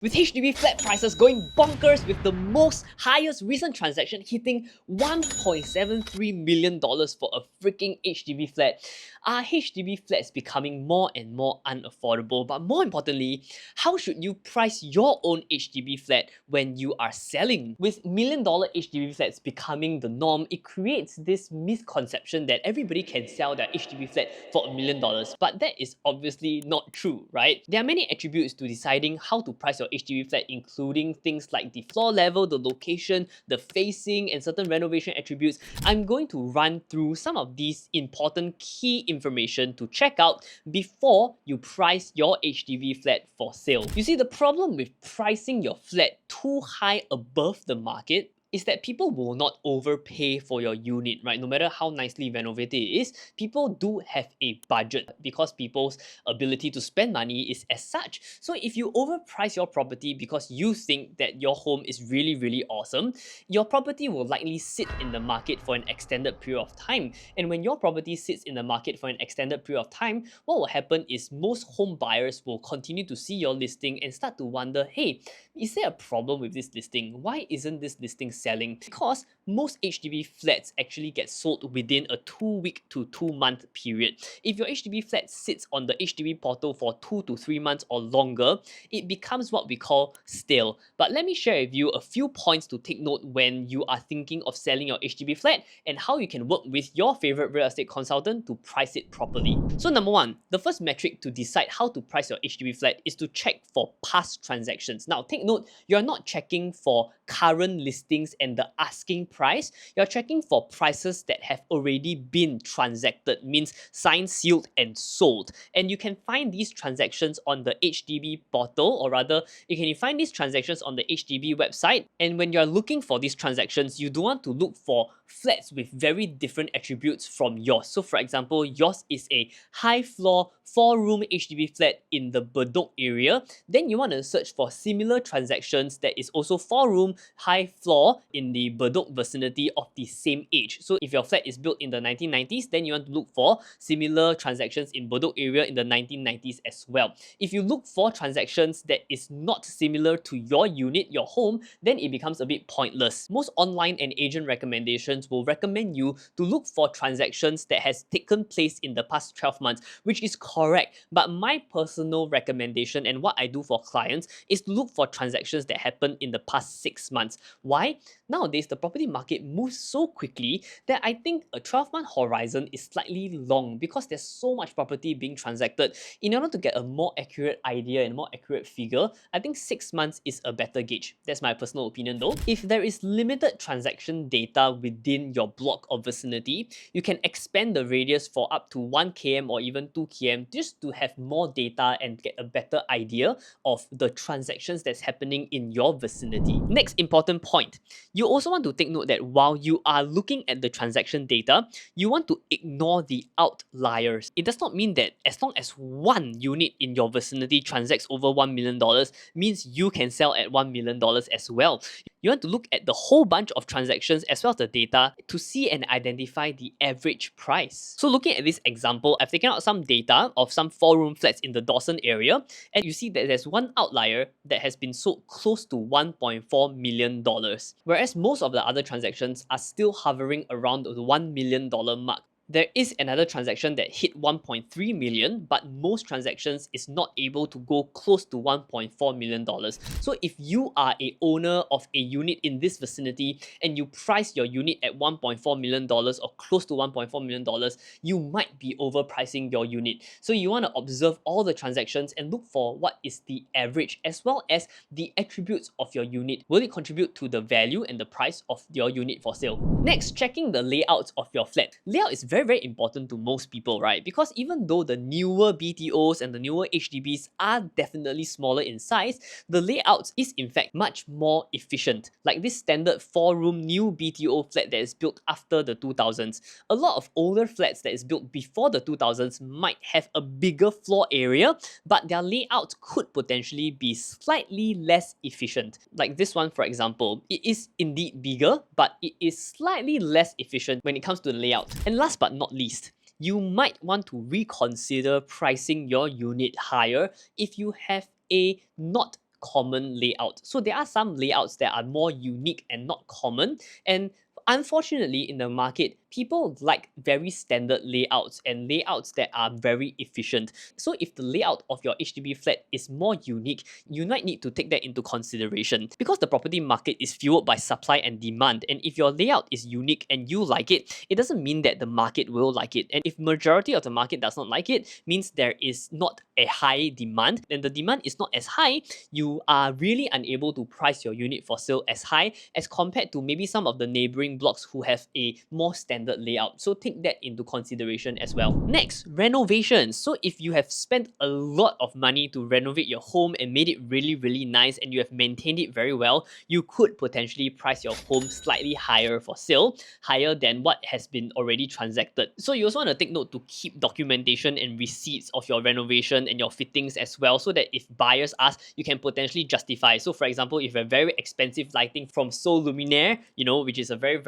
With HDB flat prices going bonkers with the most highest recent transaction hitting $1.73 million for a freaking HDB flat, are HDB flats becoming more and more unaffordable? But more importantly, how should you price your own HDB flat when you are selling? With million-dollar HDB flats becoming the norm, it creates this misconception that everybody can sell their HDB flat for $1 million. But that is obviously not true, right? There are many attributes to deciding how to price your HDB flat, including things like the floor level, the location, the facing, and certain renovation attributes. I'm going to run through some of these important key information to check out before you price your HDB flat for sale. You see, the problem with pricing your flat too high above the market is that people will not overpay for your unit, right? No matter how nicely renovated it is, people do have a budget because people's ability to spend money is as such. So if you overprice your property because you think that your home is really awesome, your property will likely sit in the market for an extended period of time. And when your property sits in the market for an extended period of time, what will happen is most home buyers will continue to see your listing and start to wonder, hey, is there a problem with this listing? Why isn't this listing selling? Because most HDB flats actually get sold within a 2-week to 2-month period. If your HDB flat sits on the HDB portal for 2 to 3 months or longer, it becomes what we call stale. But let me share with you a few points to take note when you are thinking of selling your HDB flat and how you can work with your favorite real estate consultant to price it properly. So number one, the first metric to decide how to price your HDB flat is to check for past transactions. Now take note, you're not checking for current listings and the asking price. You're checking for prices that have already been transacted, means signed, sealed, and sold. And you can find these transactions on the HDB portal, or rather, you can find these transactions on the HDB website. And when you're looking for these transactions, you do want to look for flats with very different attributes from yours. So for example, yours is a high floor 4-room HDB flat in the Bedok area. Then you want to search for similar transactions that is also 4-room, high floor in the Bedok vicinity of the same age. So if your flat is built in the 1990s, then you want to look for similar transactions in Bedok area in the 1990s as well. If you look for transactions that is not similar to your unit, your home, then it becomes a bit pointless. Most online and agent recommendations will recommend you to look for transactions that has taken place in the past 12 months, which is correct. But my personal recommendation and what I do for clients is to look for transactions that happen in the past 6 months. Why? Nowadays, the property market moves so quickly that I think a 12-month horizon is slightly long because there's so much property being transacted. In order to get a more accurate idea and more accurate figure, I think 6 months is a better gauge. That's my personal opinion though. If there is limited transaction data within your block or vicinity, you can expand the radius for up to 1 km or even 2 km just to have more data and get a better idea of the transactions that's happening in your vicinity. Next important point, you also want to take note that while you are looking at the transaction data, you want to ignore the outliers. It does not mean that as long as one unit in your vicinity transacts over $1 million means you can sell at $1 million as well. You want to look at the whole bunch of transactions as well as the data to see and identify the average price. So looking at this example, I've taken out some data of some 4-room flats in the Dawson area, and you see that there's one outlier that has been sold close to $1.4 million, whereas most of the other transactions are still hovering around the $1 million mark. There is another transaction that hit 1.3 million, but most transactions is not able to go close to $1.4 million. So if you are a owner of a unit in this vicinity and you price your unit at $1.4 million or close to $1.4 million, you might be overpricing your unit. So you want to observe all the transactions and look for what is the average as well as the attributes of your unit. Will it contribute to the value and the price of your unit for sale? Next, checking the layouts of your flat. Layout is very important to most people, right? Because even though the newer BTOs and the newer HDBs are definitely smaller in size, the layout is in fact much more efficient. Like this standard 4-room new BTO flat that is built after the 2000s. A lot of older flats that is built before the 2000s might have a bigger floor area, but their layout could potentially be slightly less efficient. Like this one, for example, it is indeed bigger, but it is slightly less efficient when it comes to the layout. And last but not least, you might want to reconsider pricing your unit higher if you have a not common layout. So there are some layouts that are more unique and not common, and unfortunately in the market, people like very standard layouts and layouts that are very efficient. So if the layout of your HDB flat is more unique, you might need to take that into consideration. Because the property market is fueled by supply and demand, and if your layout is unique and you like it, it doesn't mean that the market will like it. And if majority of the market does not like it, means there is not a high demand, and the demand is not as high, you are really unable to price your unit for sale as high as compared to maybe some of the neighboring blocks who have a more standard layout. So take that into consideration as well. Next, renovation. So if you have spent a lot of money to renovate your home and made it really nice, and you have maintained it very well, you could potentially price your home slightly higher for sale, higher than what has been already transacted. So you also want to take note to keep documentation and receipts of your renovation and your fittings as well, so that if buyers ask, you can potentially justify. So for example, if you have very expensive lighting from Sol Luminaire, which is a very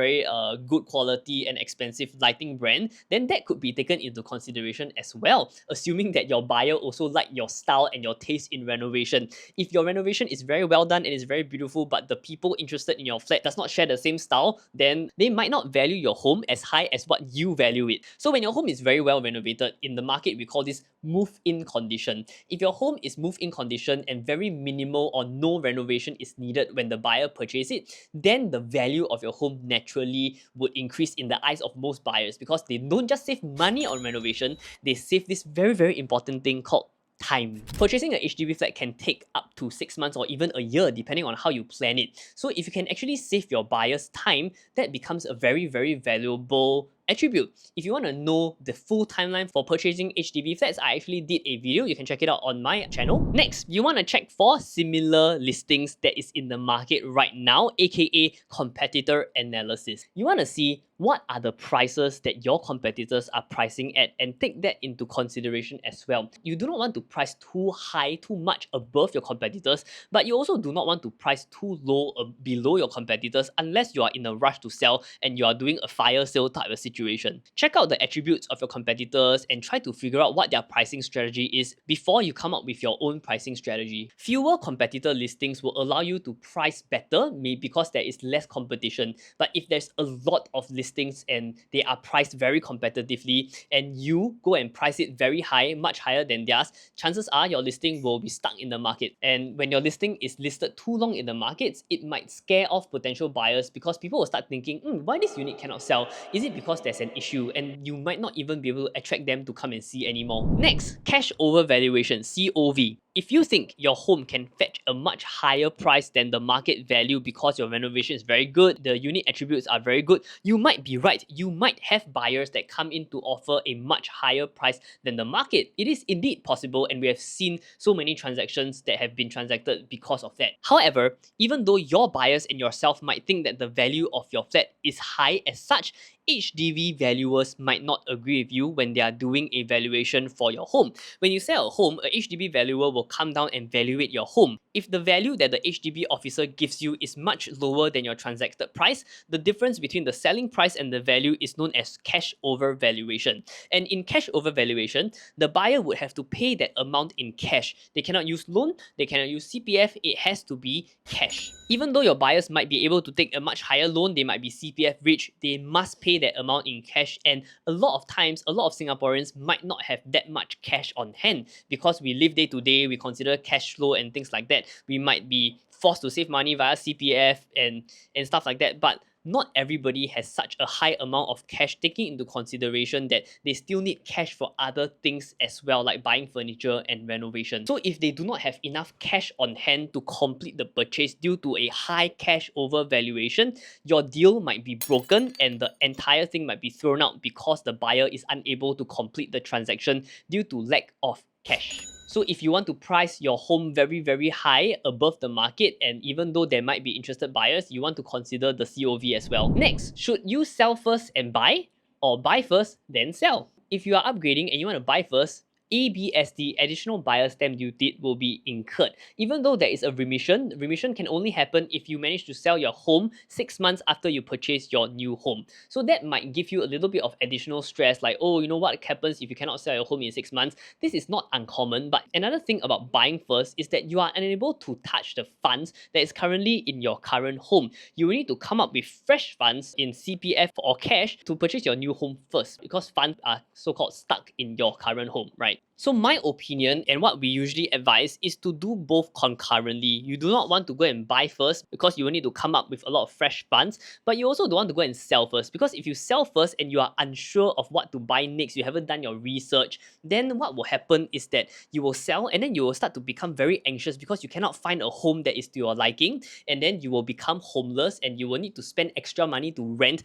good quality and expensive lighting brand, then that could be taken into consideration as well, assuming that your buyer also like your style and your taste in renovation. If your renovation is very well done and is very beautiful, but the people interested in your flat does not share the same style, then they might not value your home as high as what you value it. So when your home is very well renovated, in the market we call this move-in condition. If your home is move-in condition and very minimal or no renovation is needed when the buyer purchases it, then the value of your home naturally would increase in the eyes of most buyers, because they don't just save money on renovation, they save this very important thing called time. Purchasing a HDB flat can take up to 6 months or even a year depending on how you plan it. So if you can actually save your buyers time, that becomes a very valuable attribute. If you want to know the full timeline for purchasing HDB flats, I actually did a video. You can check it out on my channel. Next, you want to check for similar listings that is in the market right now, aka competitor analysis. You want to see what are the prices that your competitors are pricing at, and take that into consideration as well. You do not want to price too high, too much above your competitors, but you also do not want to price too low below your competitors unless you are in a rush to sell and you are doing a fire sale type of situation. Check out the attributes of your competitors and try to figure out what their pricing strategy is before you come up with your own pricing strategy. Fewer competitor listings will allow you to price better, maybe because there is less competition. But if there's a lot of listings and they are priced very competitively, and you go and price it very high, much higher than theirs, chances are your listing will be stuck in the market. And when your listing is listed too long in the markets, it might scare off potential buyers, because people will start thinking, why this unit cannot sell? Is it because there's an issue? And you might not even be able to attract them to come and see anymore. Next, cash over valuation, COV. If you think your home can fetch a much higher price than the market value because your renovation is very good, the unit attributes are very good, you might be right. You might have buyers that come in to offer a much higher price than the market. It is indeed possible, and we have seen so many transactions that have been transacted because of that. However, even though your buyers and yourself might think that the value of your flat is high as such, HDB valuers might not agree with you when they are doing a valuation for your home. When you sell a home, a HDB valuer will come down and valuate your home. If the value that the HDB officer gives you is much lower than your transacted price, the difference between the selling price and the value is known as cash over valuation. And in cash over valuation, the buyer would have to pay that amount in cash. They cannot use loan, they cannot use CPF, it has to be cash. Even though your buyers might be able to take a much higher loan, they might be CPF rich, they must pay that amount in cash. And a lot of times, a lot of Singaporeans might not have that much cash on hand, because we live day to day, we consider cash flow and things like that. We might be forced to save money via CPF and stuff like that, but not everybody has such a high amount of cash, taking into consideration that they still need cash for other things as well, like buying furniture and renovation. So if they do not have enough cash on hand to complete the purchase due to a high cash over valuation, your deal might be broken and the entire thing might be thrown out because the buyer is unable to complete the transaction due to lack of cash. So if you want to price your home very high above the market, and even though there might be interested buyers, you want to consider the COV as well. Next, should you sell first and buy, or buy first then sell? If you are upgrading and you want to buy first, ABSD, additional buyer's stamp duty, will be incurred. Even though there is a remission can only happen if you manage to sell your home 6 months after you purchase your new home. So that might give you a little bit of additional stress, like, oh, you know what happens if you cannot sell your home in 6 months. This is not uncommon, but another thing about buying first is that you are unable to touch the funds that is currently in your current home. You will need to come up with fresh funds in CPF or cash to purchase your new home first, because funds are so-called stuck in your current home, right? So my opinion and what we usually advise is to do both concurrently. You do not want to go and buy first because you will need to come up with a lot of fresh funds, but you also don't want to go and sell first, because if you sell first and you are unsure of what to buy next, you haven't done your research, then what will happen is that you will sell and then you will start to become very anxious because you cannot find a home that is to your liking, and then you will become homeless and you will need to spend extra money to rent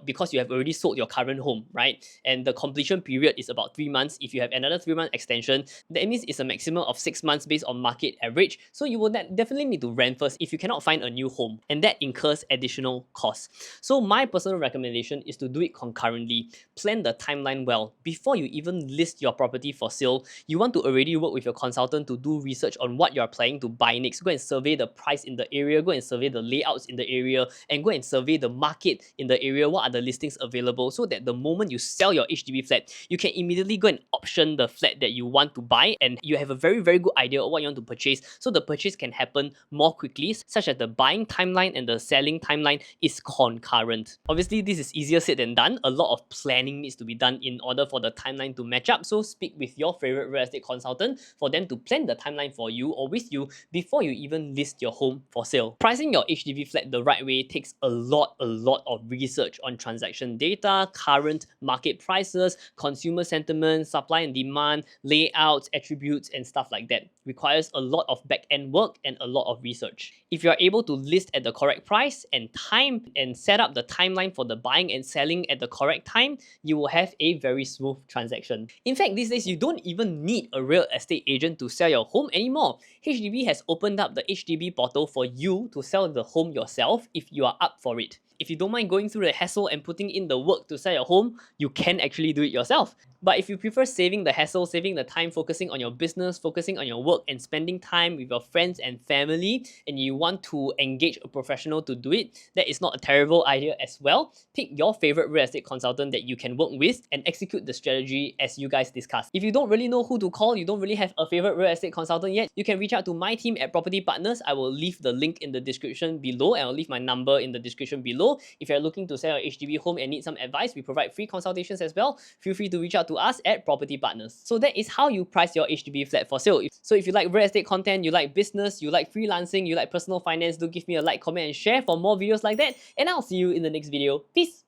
because you have already sold your current home, right? And the completion period is about 3 months. If you have another 3-month extension, that means it's a maximum of 6 months based on market average. So you will definitely need to rent first if you cannot find a new home, and that incurs additional costs. So my personal recommendation is to do it concurrently. Plan the timeline well. Before you even list your property for sale, you want to already work with your consultant to do research on what you're planning to buy next. Go and survey the price in the area, go and survey the layouts in the area, and go and survey the market in the area. What are the listings available, so that the moment you sell your HDB flat, you can immediately go and option the flat that you want to buy, and you have a very good idea of what you want to purchase, so the purchase can happen more quickly, such that the buying timeline and the selling timeline is concurrent. Obviously, this is easier said than done. A lot of planning needs to be done in order for the timeline to match up, so speak with your favorite real estate consultant for them to plan the timeline for you or with you before you even list your home for sale. Pricing your HDB flat the right way takes a lot of research on transaction data, current market prices, consumer sentiment, supply and demand, layouts, attributes, and stuff like that. Requires a lot of back-end work and a lot of research. If you are able to list at the correct price and time and set up the timeline for the buying and selling at the correct time, you will have a very smooth transaction. In fact, these days you don't even need a real estate agent to sell your home anymore. HDB has opened up the HDB portal for you to sell the home yourself if you are up for it. If you don't mind going through the hassle and putting in the work to sell your home, you can actually do it yourself. But if you prefer saving the hassle, saving the time, focusing on your business, focusing on your work, and spending time with your friends and family, and you want to engage a professional to do it, that is not a terrible idea as well. Pick your favorite real estate consultant that you can work with and execute the strategy as you guys discussed. If you don't really know who to call, you don't really have a favorite real estate consultant yet, you can reach out to my team at Property Partners. I will leave the link in the description below, and I'll leave my number in the description below. If you're looking to sell your HDB home and need some advice, we provide free consultations as well. Feel free to reach out to us at Property Partners. So that is how you price your HDB flat for sale. So if you like real estate content, you like business, you like freelancing, you like personal finance, do give me a like, comment, and share for more videos like that. And I'll see you in the next video. Peace!